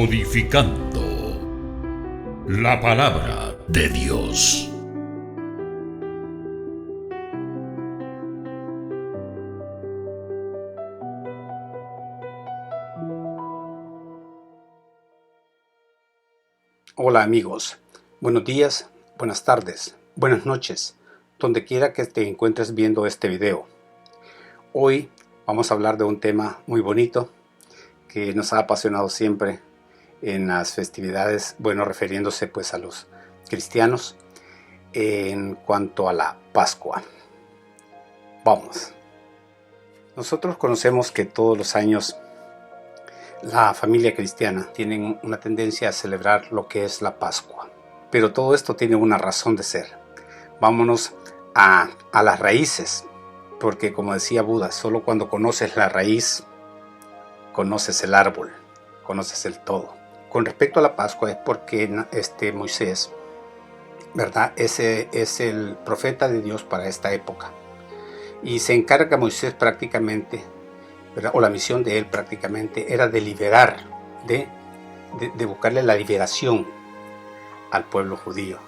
Decodificando la palabra de Dios. Hola amigos, buenos días, buenas tardes, buenas noches, donde quiera que te encuentres viendo este video. Hoy vamos a hablar de un tema muy bonito que nos ha apasionado siempre en las festividades, bueno, refiriéndose pues a los cristianos en cuanto a la Pascua. Vamos. Nosotros conocemos que todos los años la familia cristiana tiene una tendencia a celebrar lo que es la Pascua. Pero todo esto tiene una razón de ser. Vámonos a las raíces, porque como decía Buda, solo cuando conoces la raíz, conoces el árbol, conoces el todo. Con respecto a la Pascua es porque Moisés, ¿verdad? Ese es el profeta de Dios para esta época. Y se encarga Moisés prácticamente, ¿verdad? O la misión de él prácticamente era de liberar, de buscarle la liberación al pueblo judío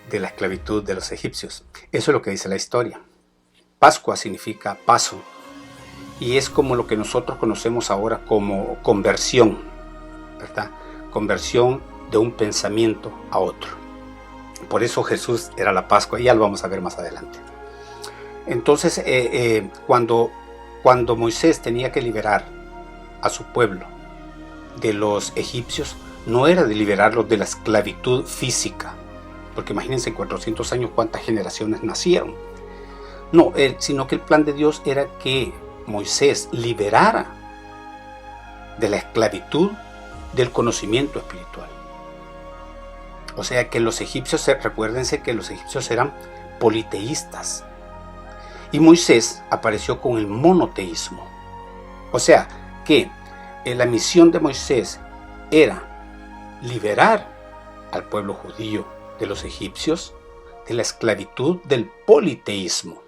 de la esclavitud de los egipcios. Eso es lo que dice la historia. Pascua significa paso y es como lo que nosotros conocemos ahora como conversión, ¿verdad? Conversión de un pensamiento a otro. Por eso Jesús era la Pascua y ya lo vamos a ver más adelante. Entonces, cuando Moisés tenía que liberar a su pueblo de los egipcios, no era de liberarlos de la esclavitud física, porque imagínense en 400 años cuántas generaciones nacieron. No, sino que el plan de Dios era que Moisés liberara de la esclavitud del conocimiento espiritual. O sea que los egipcios, recuérdense que los egipcios eran politeístas. Y Moisés apareció con el monoteísmo. O sea que la misión de Moisés era liberar al pueblo judío de los egipcios de la esclavitud del politeísmo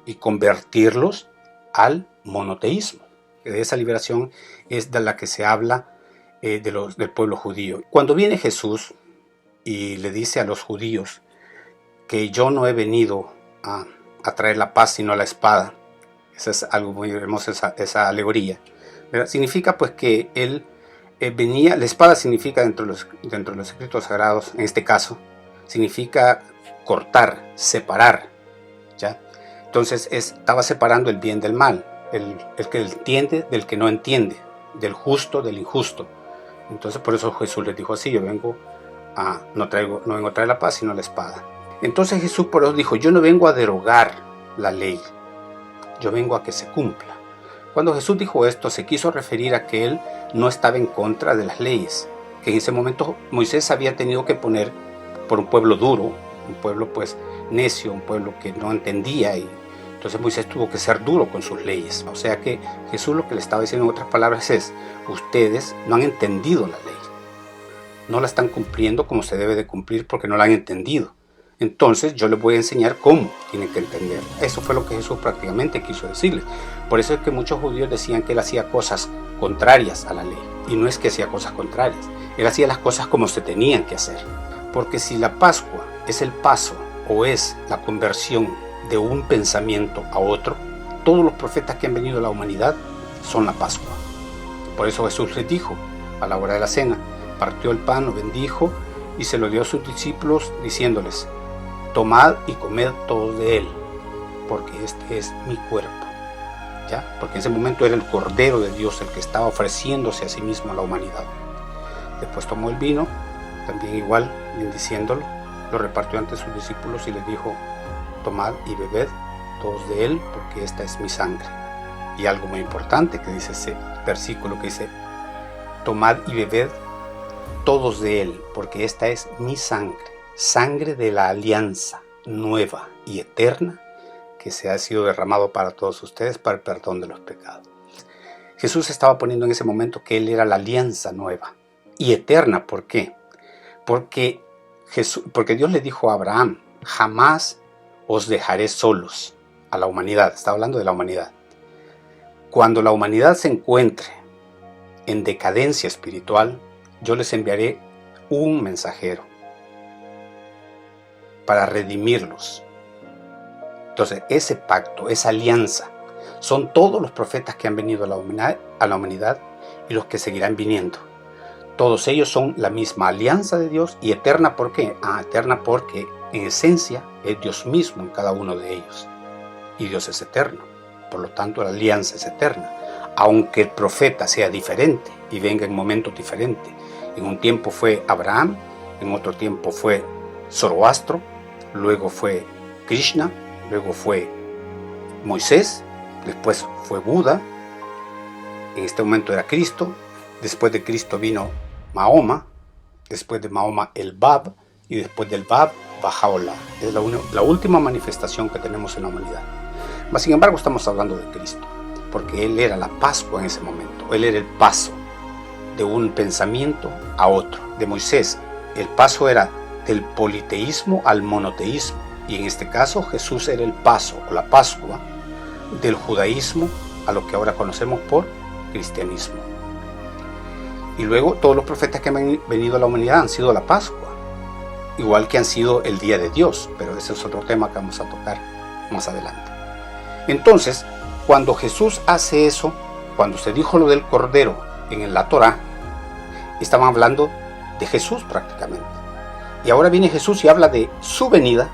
y convertirlos al monoteísmo. De esa liberación es de la que se habla del pueblo judío. Cuando viene Jesús y le dice a los judíos que yo no he venido a traer la paz sino la espada, esa es algo muy hermoso, esa alegoría, ¿verdad? Significa pues que él venía, la espada significa dentro de los escritos sagrados, en este caso, significa cortar, separar, ¿ya? Entonces estaba separando el bien del mal, el que entiende del que no entiende, del justo del injusto. Entonces por eso Jesús les dijo así, yo vengo no vengo a traer la paz sino la espada. Entonces Jesús por eso dijo, yo no vengo a derogar la ley, yo vengo a que se cumpla. Cuando Jesús dijo esto, se quiso referir a que él no estaba en contra de las leyes, que en ese momento Moisés había tenido que poner por un pueblo duro, un pueblo pues necio, un pueblo que no entendía, y entonces Moisés tuvo que ser duro con sus leyes. O sea que Jesús lo que le estaba diciendo en otras palabras es, ustedes no han entendido la ley, no la están cumpliendo como se debe de cumplir porque no la han entendido. Entonces yo les voy a enseñar cómo tienen que entender. Eso fue lo que Jesús prácticamente quiso decirles. Por eso es que muchos judíos decían que él hacía cosas contrarias a la ley. Y no es que hacía cosas contrarias. Él hacía las cosas como se tenían que hacer. Porque si la Pascua es el paso o es la conversión de un pensamiento a otro, todos los profetas que han venido a la humanidad son la Pascua. Por eso Jesús les dijo a la hora de la cena, partió el pan, lo bendijo y se lo dio a sus discípulos diciéndoles, tomad y comed todos de él, porque este es mi cuerpo. ¿Ya? Porque en ese momento era el Cordero de Dios el que estaba ofreciéndose a sí mismo a la humanidad. Después tomó el vino, también igual, bendiciéndolo, lo repartió ante sus discípulos y les dijo, tomad y bebed todos de él, porque esta es mi sangre. Y algo muy importante que dice ese versículo que dice, tomad y bebed todos de él, porque esta es mi sangre. Sangre de la alianza nueva y eterna que se ha sido derramado para todos ustedes para el perdón de los pecados. Jesús estaba poniendo en ese momento que él era la alianza nueva y eterna. ¿Por qué? Porque Dios le dijo a Abraham, jamás os dejaré solos, a la humanidad. Está hablando de la humanidad. Cuando la humanidad se encuentre en decadencia espiritual, yo les enviaré un mensajero para redimirlos. Entonces, ese pacto, esa alianza, son todos los profetas que han venido a la humanidad y los que seguirán viniendo. Todos ellos son la misma alianza de Dios. Y eterna, ¿por qué? Eterna porque en esencia es Dios mismo en cada uno de ellos. Y Dios es eterno. Por lo tanto, la alianza es eterna. Aunque el profeta sea diferente y venga en momentos diferentes. En un tiempo fue Abraham, en otro tiempo fue Zoroastro, luego fue Krishna, luego fue Moisés, después fue Buda, en este momento era Cristo, después de Cristo vino Mahoma, después de Mahoma el Bab, y después del Bab, Bahá'u'lláh. Es la última manifestación que tenemos en la humanidad. Mas, sin embargo, estamos hablando de Cristo, porque Él era la Pascua en ese momento. Él era el paso de un pensamiento a otro. De Moisés, el paso era del politeísmo al monoteísmo. Y en este caso, Jesús era el paso, o la Pascua, del judaísmo a lo que ahora conocemos por cristianismo. Y luego todos los profetas que han venido a la humanidad han sido la Pascua, igual que han sido el día de Dios, pero ese es otro tema que vamos a tocar más adelante. Entonces, cuando Jesús hace eso, cuando se dijo lo del Cordero en la Torá, estaban hablando de Jesús prácticamente. Y ahora viene Jesús y habla de su venida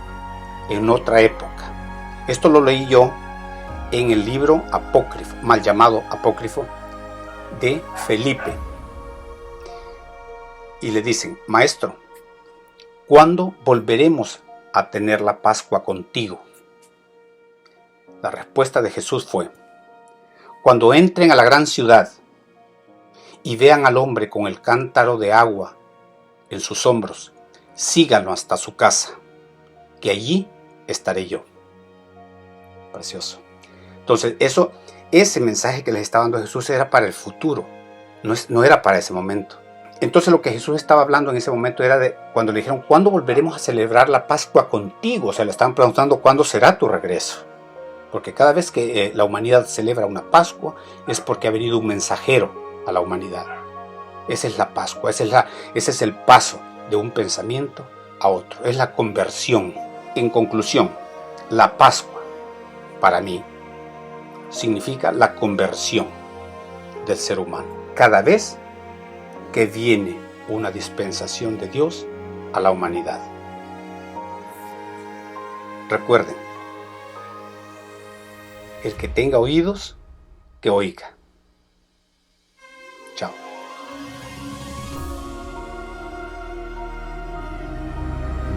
en otra época. Esto lo leí yo en el libro apócrifo, mal llamado apócrifo, de Felipe. Y le dicen: Maestro, ¿cuándo volveremos a tener la Pascua contigo? La respuesta de Jesús fue: cuando entren a la gran ciudad y vean al hombre con el cántaro de agua en sus hombros, síganlo hasta su casa, que allí estaré yo. Precioso. Entonces, ese mensaje que les estaba dando Jesús era para el futuro, no era para ese momento. Entonces, lo que Jesús estaba hablando en ese momento era de cuando le dijeron: ¿cuándo volveremos a celebrar la Pascua contigo? O sea, le estaban preguntando: ¿cuándo será tu regreso? Porque cada vez que la humanidad celebra una Pascua es porque ha venido un mensajero a la humanidad. Esa es la Pascua, ese es el paso de un pensamiento a otro, es la conversión. En conclusión, la Pascua, para mí, significa la conversión del ser humano. Cada vez que viene una dispensación de Dios a la humanidad. Recuerden, el que tenga oídos, que oiga. Chao.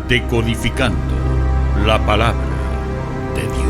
Decodificando la palabra de Dios.